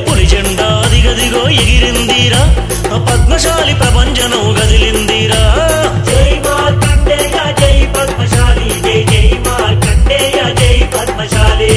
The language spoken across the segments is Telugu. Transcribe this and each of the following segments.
పులి జెండా దిగదిగో ఎగిరిందిరా పద్మశాలి ప్రపంచనం గదిలిందిరా జై మార్కండేయ జై పద్మశాలి జై జై మార్కండేయ జై పద్మశాలి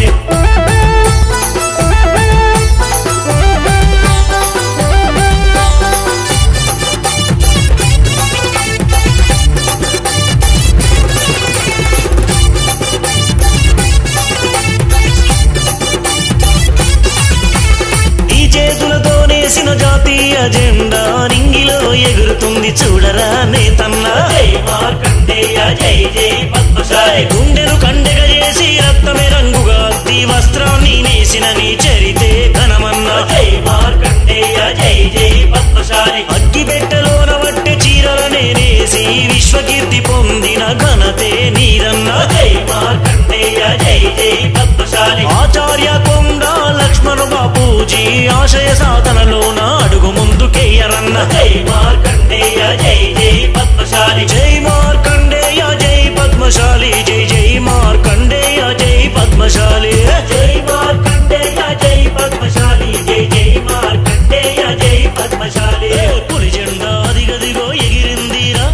జాతీయ జెండా నింగిలో ఎగురుతుంది చూడరా నేతన్నా జై మార్కండేయ జై జై పద్మశాలి గుండెను కండెగ చేసి రక్తమే రంగుగా అద్ది వస్త్రాన్ని నేసిన నీ చరితే ఘనమన్నా జై మార్కండేయ జై జై పద్మశాలి అగ్గి పెట్టెలోన వట్టె చీరలనే నేసి విశ్వకీర్తి పొందిన ఘనతే నీరన్నా జై మార్కండేయ జై జై పద్మశాలి ఆచార్య కొండ లక్ష్మణ బాపూజీ ఆశయ సాధనలోన అడుగు ముందుకేయరన్న జై మార్కండేయ జై జై పద్మశాలి జై మార్కండేయ జై పద్మశాలి జై జై మార్కండేయ జై పద్మశాలి జై మార్కండేయ జై పద్మశాలి జై జై మార్కండేయ జై పద్మశాలి పులి జెండా దిగదిగో ఎగిరిందిరా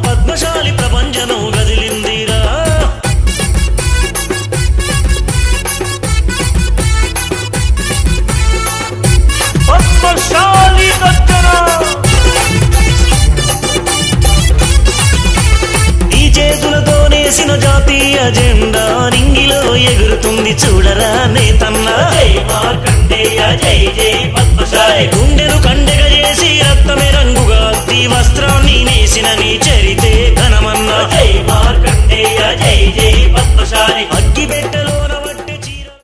పద్మశాలి ప్రపంచనం గదిలిందిరా పద్మశాలి ఈ చేతులతో నేసిన జాతీయ జెండా నింగిలో ఎగురుతుంది చూడరా నేతన్నా జై మార్కండేయ జై జై పద్మశాలి గుండెను కండెగ చేసి రక్తమే రంగుగా అద్ది వస్త్రాన్ని నేసిన నీ చరితే ఘనమన్నా జై మార్కండేయ జై